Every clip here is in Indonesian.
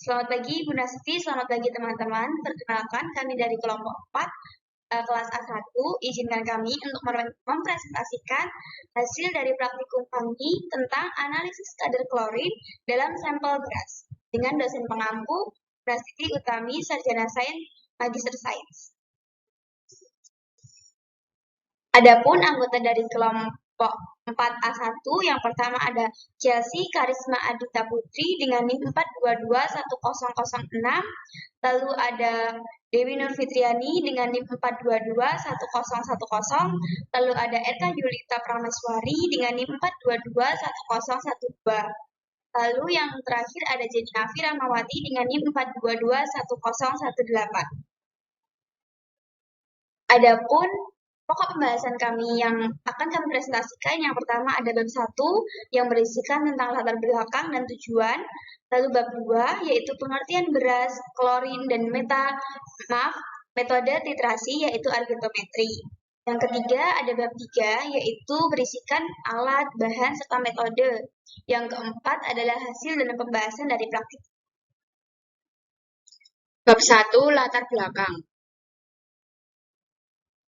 Selamat pagi Bu Nasti, selamat pagi teman-teman. Perkenalkan kami dari kelompok 4 kelas A1. Izinkan kami untuk mempresentasikan hasil dari praktikum kami tentang analisis kadar klorin dalam sampel beras dengan dosen pengampu Prastiti Utami, Sarjana Sains, Magister Sains. Adapun anggota dari kelompok 4A1 yang pertama ada Chelsea Karisma Adita Putri dengan NIM 4221006, lalu ada Dewi Nur Fitriani dengan NIM 4221010, lalu ada Eka Yulita Prameswari dengan NIM 4221012. Lalu yang terakhir ada Jenny Afi Ramawati dengan NIM 4221018. Adapun pokok pembahasan kami yang akan kami presentasikan, yang pertama ada bab 1 yang berisikan tentang latar belakang dan tujuan, lalu bab 2 yaitu pengertian beras, klorin, dan metode titrasi yaitu argentometri. Yang ketiga ada bab 3 yaitu berisikan alat, bahan, serta metode. Yang keempat adalah hasil dan pembahasan dari praktik. Bab 1 latar belakang.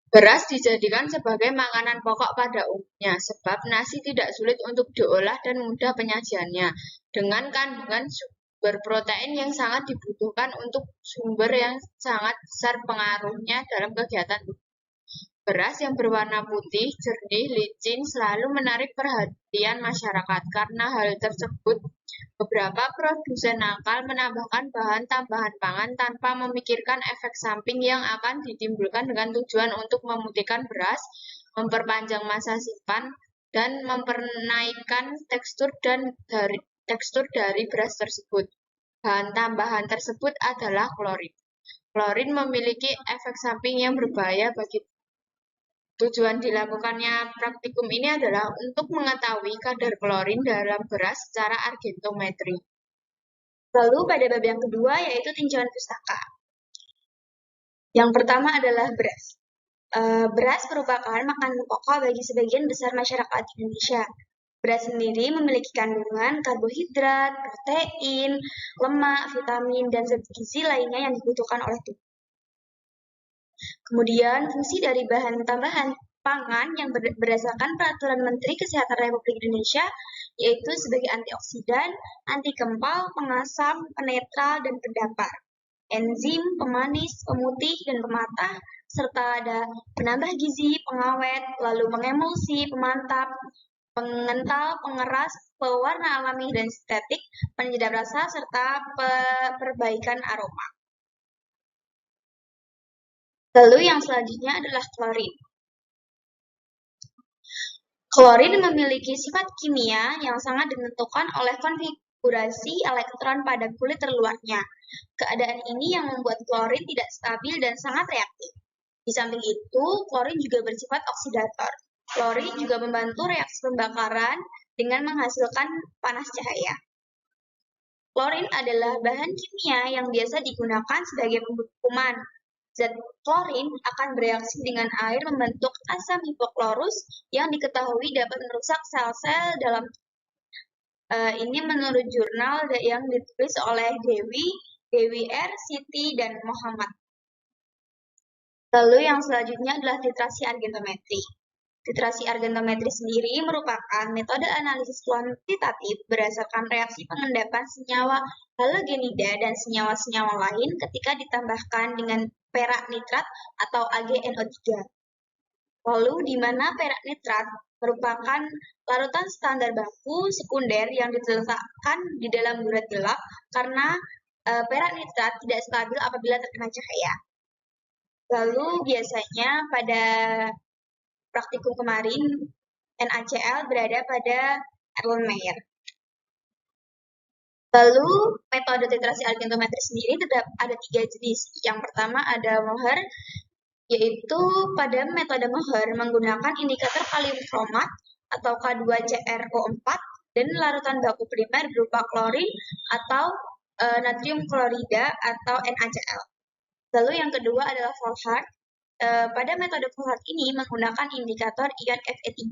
Beras dijadikan sebagai makanan pokok pada umumnya, sebab nasi tidak sulit untuk diolah dan mudah penyajiannya, dengan kandungan sumber protein yang sangat dibutuhkan untuk sumber yang sangat besar pengaruhnya dalam kegiatan tubuh. Beras yang berwarna putih, jernih, licin selalu menarik perhatian masyarakat. Karena hal tersebut, beberapa produsen nakal menambahkan bahan tambahan pangan tanpa memikirkan efek samping yang akan ditimbulkan dengan tujuan untuk memutihkan beras, memperpanjang masa simpan, dan mempernaikkan tekstur dari beras tersebut. Bahan tambahan tersebut adalah klorin. Klorin memiliki efek samping yang berbahaya bagi tujuan dilakukannya praktikum ini adalah untuk mengetahui kadar klorin dalam beras secara argentometri. Lalu pada bab yang kedua yaitu tinjauan pustaka. Yang pertama adalah beras. Beras merupakan makanan pokok bagi sebagian besar masyarakat Indonesia. Beras sendiri memiliki kandungan karbohidrat, protein, lemak, vitamin, dan zat gizi lainnya yang dibutuhkan oleh tubuh. Kemudian, fungsi dari bahan tambahan pangan yang berdasarkan Peraturan Menteri Kesehatan Republik Indonesia yaitu sebagai antioksidan, anti kempal, pengasam, penetral, dan pendampar, enzim, pemanis, pemutih, dan pematah, serta ada penambah gizi, pengawet, lalu pengemulsi, pemantap, pengental, pengeras, pewarna alami dan sintetik, penyedap rasa, serta perbaikan aroma. Lalu yang selanjutnya adalah klorin. Klorin memiliki sifat kimia yang sangat ditentukan oleh konfigurasi elektron pada kulit terluarnya. Keadaan ini yang membuat klorin tidak stabil dan sangat reaktif. Di samping itu, klorin juga bersifat oksidator. Klorin juga membantu reaksi pembakaran dengan menghasilkan panas cahaya. Klorin adalah bahan kimia yang biasa digunakan sebagai pembunuh kuman. Zat klorin akan bereaksi dengan air membentuk asam hipoklorus yang diketahui dapat merusak sel-sel dalam ini menurut jurnal yang ditulis oleh Dewi R, Siti, dan Muhammad. Lalu yang selanjutnya adalah titrasi argentometri. Titrasi argentometri sendiri merupakan metode analisis kuantitatif berdasarkan reaksi pengendapan senyawa halogenida dan senyawa-senyawa lain ketika ditambahkan dengan perak nitrat atau AgNO3. Lalu di mana perak nitrat merupakan larutan standar baku sekunder yang diletakkan di dalam bulat gelap karena perak nitrat tidak stabil apabila terkena cahaya. Lalu biasanya pada praktikum kemarin NaCl berada pada Erlenmeyer. Lalu metode titrasi argentometri sendiri ada 3 jenis. Yang pertama ada Mohr, yaitu pada metode Mohr menggunakan indikator kalium kromat atau K2CrO4 dan larutan baku primer berupa klorin atau natrium klorida atau NaCl. Lalu yang kedua adalah Volhard. Pada metode Volhard ini menggunakan indikator ion Fe3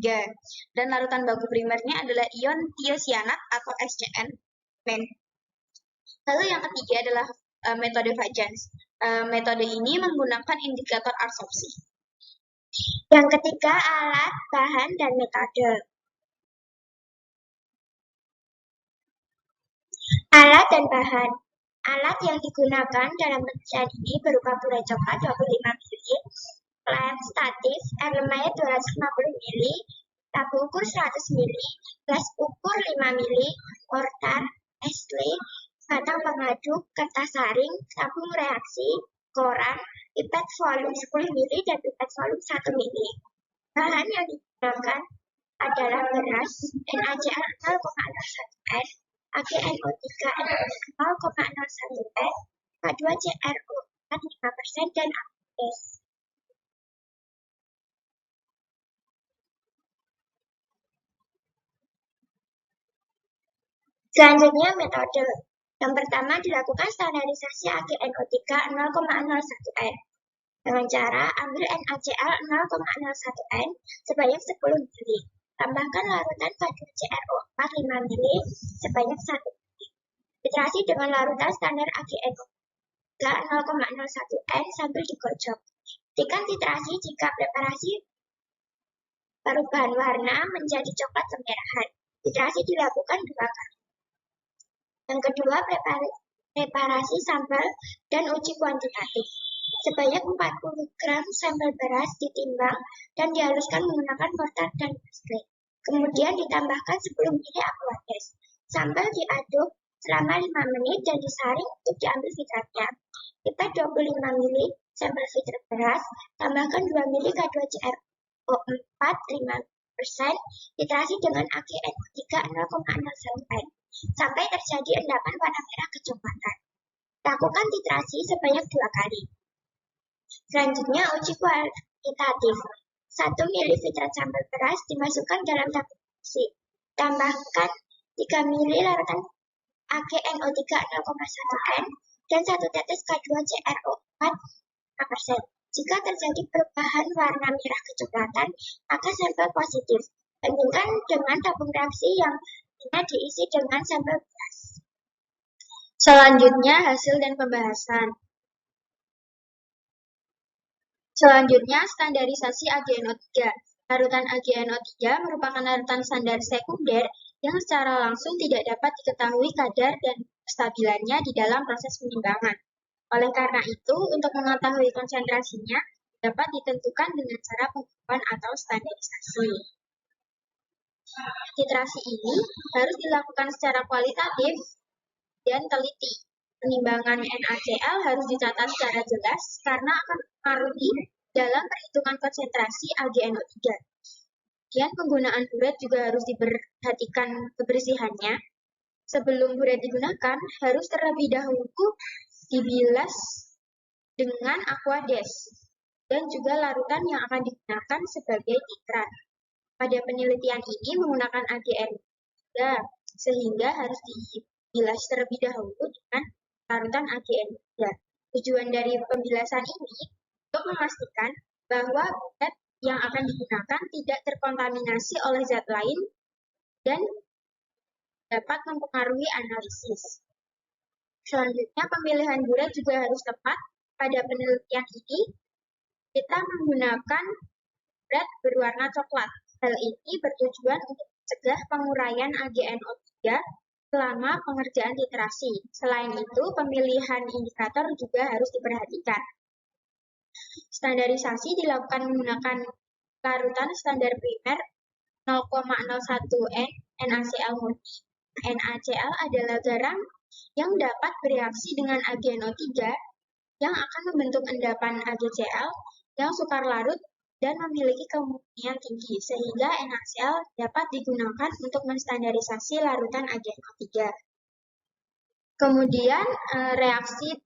dan larutan baku primernya adalah ion tiosianat atau SCN. Lalu yang ketiga adalah metode Fajans. Metode ini menggunakan indikator absorpsi. Yang ketiga, alat, bahan, dan metode. Alat dan bahan. Alat yang digunakan dalam penelitian ini berupa burai coklat 25 ml, lem statis, air lemait 250 ml, tabung ukur 100 ml, gelas ukur 5 ml, mortar, esle, batang pengaduk, kertas saring, tabung reaksi, koran, pipet volume 10 ml dan pipet volume 1 ml. Bahan yang digunakan adalah beras NaCl 0,01 S, AgNO3 0,01 S, K2CrO 5% dan ABS. Selanjutnya metode. Yang pertama dilakukan standarisasi AgNO3 0,01 N. Dengan cara ambil NaCl 0,01 N sebanyak 10 ml. Tambahkan larutan K2CrO 5 ml sebanyak 1 ml. Titrasi dengan larutan standar AgNO3 0,01 N sambil digocok. Hentikan titrasi jika preparasi perubahan warna menjadi coklat kemerahan. Titrasi dilakukan 2 kali. Yang kedua, preparasi sampel dan uji kuantitatif. Sebanyak 40 gram sampel beras ditimbang dan dihaluskan menggunakan mortar dan esle. Kemudian ditambahkan 10 ml aquades. Sampel diaduk selama 5 menit dan disaring untuk diambil fitratnya. Pipet 25 ml sampel fitrat beras, tambahkan 2 ml K2CrO 4 5%, titrasi dengan AgNO3 0,01 N sampai terjadi endapan warna merah kecoklatan. Lakukan titrasi sebanyak 2 kali. Selanjutnya, uji kualitatif. 1 ml fitrat sampel beras dimasukkan dalam tabung reaksi. Tambahkan 3 ml larutan AgNO3 0,1 N dan 1 tetes K2CrO 4%. Jika terjadi perubahan warna merah kecoklatan, maka sampel positif. Bandingkan dengan tabung reaksi yang diisi dengan sampel beras. Selanjutnya, hasil dan pembahasan. Selanjutnya, standarisasi AgNO3. Larutan AgNO3 merupakan larutan standar sekunder yang secara langsung tidak dapat diketahui kadar dan kestabilannya di dalam proses penimbangan. Oleh karena itu, untuk mengetahui konsentrasinya dapat ditentukan dengan cara pengukuran atau standarisasi. Titrasi ini harus dilakukan secara kualitatif dan teliti. Penimbangan NaCl harus dicatat secara jelas karena akan mempengaruhi dalam perhitungan konsentrasi AgNO3. Kemudian penggunaan buret juga harus diperhatikan kebersihannya. Sebelum buret digunakan, harus terlebih dahulu dibilas dengan aquades dan juga larutan yang akan digunakan sebagai nitrat. Pada penelitian ini menggunakan AgNO3 sehingga harus dibilas terlebih dahulu dengan larutan AgNO3. Tujuan dari pembilasan ini untuk memastikan bahwa buret yang akan digunakan tidak terkontaminasi oleh zat lain dan dapat mempengaruhi analisis. Selanjutnya, pemilihan buret juga harus tepat. Pada penelitian ini, kita menggunakan buret berwarna coklat. Hal ini bertujuan untuk mencegah penguraian AgNO3 selama pengerjaan titrasi. Selain itu, pemilihan indikator juga harus diperhatikan. Standarisasi dilakukan menggunakan larutan standar primer 0,01 N NaCl murni. NaCl adalah garam yang dapat bereaksi dengan AgNO3 yang akan membentuk endapan AgCl yang sukar larut dan memiliki kemurnian tinggi, sehingga NaCl dapat digunakan untuk menstandarisasi larutan AgNO3. Kemudian reaksi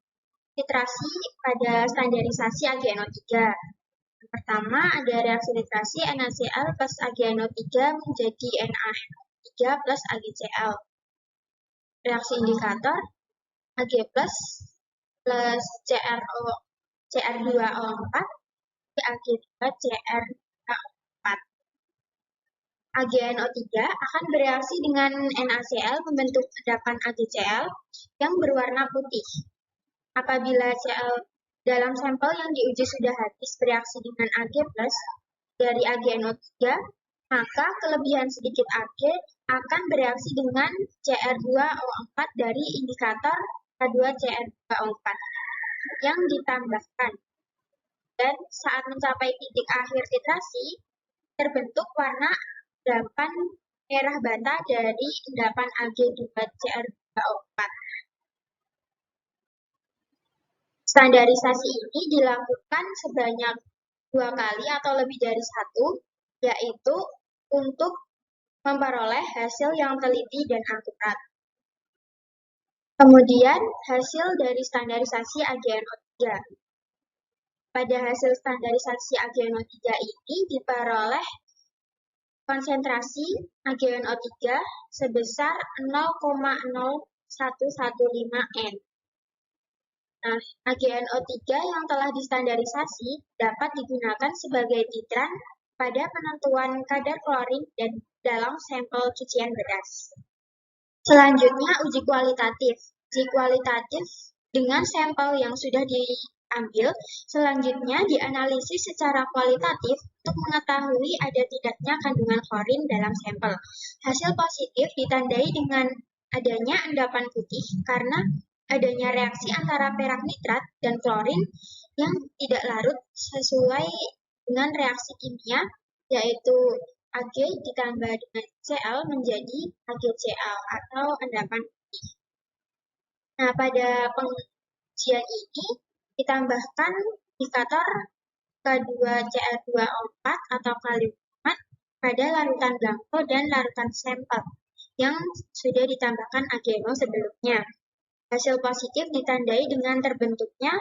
titrasi pada standarisasi AgNO3. Yang pertama ada reaksi titrasi NaCl plus AgNO3 menjadi NaNO3 plus AgCl. Reaksi indikator Ag plus CR2O4 Ag2 CR4. AgNO3 akan bereaksi dengan NaCl membentuk endapan AgCl yang berwarna putih. Apabila Cl dalam sampel yang diuji sudah habis bereaksi dengan Ag+ dari AgNO3, maka kelebihan sedikit Ag akan bereaksi dengan Cr2O4 dari indikator K2Cr2O4 yang ditambahkan. Dan saat mencapai titik akhir titrasi, terbentuk warna endapan merah bata dari endapan Ag2Cr2O4. Standarisasi ini dilakukan sebanyak 2 kali atau lebih dari 1, yaitu untuk memperoleh hasil yang teliti dan akurat. Kemudian, hasil dari standarisasi AgNO3. Pada hasil standarisasi AgNO3 ini diperoleh konsentrasi AgNO3 sebesar 0,0115 N. Nah, AgNO3 yang telah distandarisasi dapat digunakan sebagai titran pada penentuan kadar klorin dan dalam sampel cucian beras. Selanjutnya, uji kualitatif. Uji kualitatif dengan sampel yang sudah diambil, selanjutnya dianalisis secara kualitatif untuk mengetahui ada tidaknya kandungan klorin dalam sampel. Hasil positif ditandai dengan adanya endapan putih karena adanya reaksi antara perak nitrat dan klorin yang tidak larut sesuai dengan reaksi kimia, yaitu Ag ditambah dengan Cl menjadi AgCl atau endapan putih. Nah, pada pengujian ini ditambahkan indikator K2Cr2O4 atau kalium pada larutan blanko dan larutan sampel yang sudah ditambahkan AgNO sebelumnya. Hasil positif ditandai dengan terbentuknya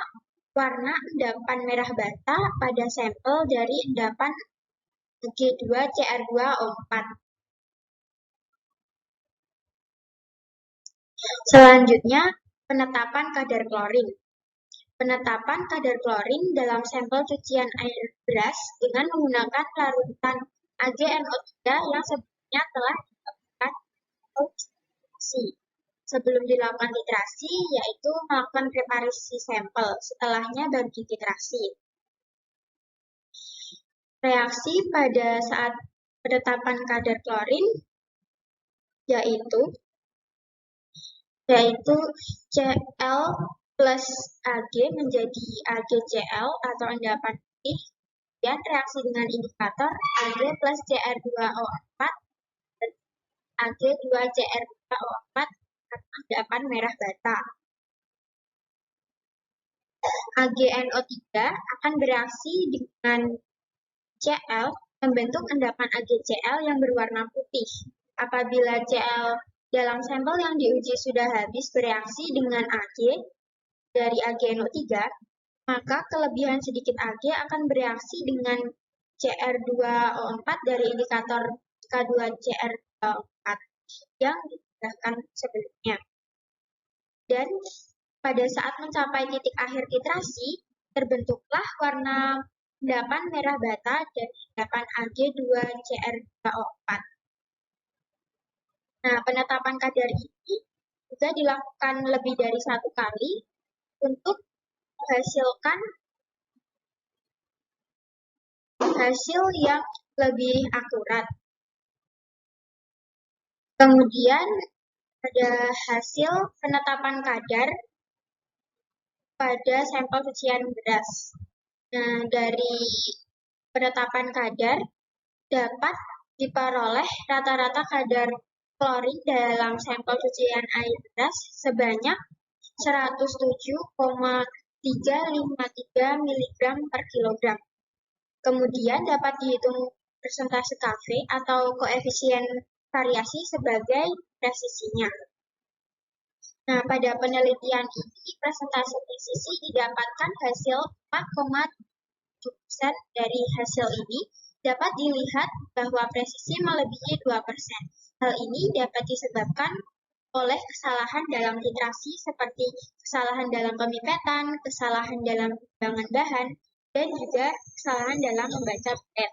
warna endapan merah bata pada sampel dari endapan Ag2Cr2O4. Selanjutnya, penetapan kadar klorin. Penetapan kadar klorin dalam sampel cucian air beras dengan menggunakan larutan AgNO3 yang sebelumnya telah dilakukan titrasi. Sebelum dilakukan titrasi, yaitu melakukan preparasi sampel, setelahnya baru dititrasi. Reaksi pada saat penetapan kadar klorin yaitu Cl plus Ag menjadi AgCl atau endapan putih, dan reaksi dengan indikator Ag plus Cr2O4 dan Ag2Cr2O4 atau endapan merah bata. AgNO3 akan bereaksi dengan Cl membentuk endapan AgCl yang berwarna putih. Apabila Cl dalam sampel yang diuji sudah habis bereaksi dengan Ag dari AgNO3, maka kelebihan sedikit Ag akan bereaksi dengan Cr2O4 dari indikator K2Cr2O4 yang ditambahkan sebelumnya. Dan pada saat mencapai titik akhir titrasi, terbentuklah warna endapan merah bata dan endapan Ag2Cr2O4. Nah, penetapan kadar ini juga dilakukan lebih dari 1 kali untuk menghasilkan hasil yang lebih akurat. Kemudian ada hasil penetapan kadar pada sampel cucian beras. Nah, dari penetapan kadar dapat diperoleh rata-rata kadar klorin dalam sampel cucian air beras sebanyak 107,353 mg per kilogram. Kemudian dapat dihitung persentase Kv atau koefisien variasi sebagai presisinya. Nah, pada penelitian ini persentase presisi didapatkan hasil 4,7%. Dari hasil ini dapat dilihat bahwa presisi melebihi 2%. Hal ini dapat disebabkan oleh kesalahan dalam titrasi seperti kesalahan dalam pemipetan, kesalahan dalam timbangan bahan, dan juga kesalahan dalam membaca pipet.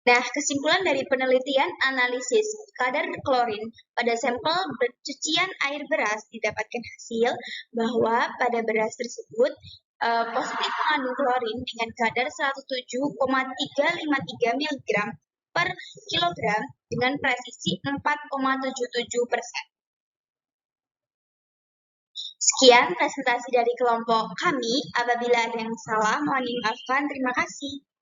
Nah, kesimpulan dari penelitian analisis kadar klorin pada sampel cucian air beras didapatkan hasil bahwa pada beras tersebut positif mengandung klorin dengan kadar 107,353 mg per kilogram dengan presisi 4,77%. Sekian presentasi dari kelompok kami. Apabila ada yang salah, mohon dimaafkan. Terima kasih.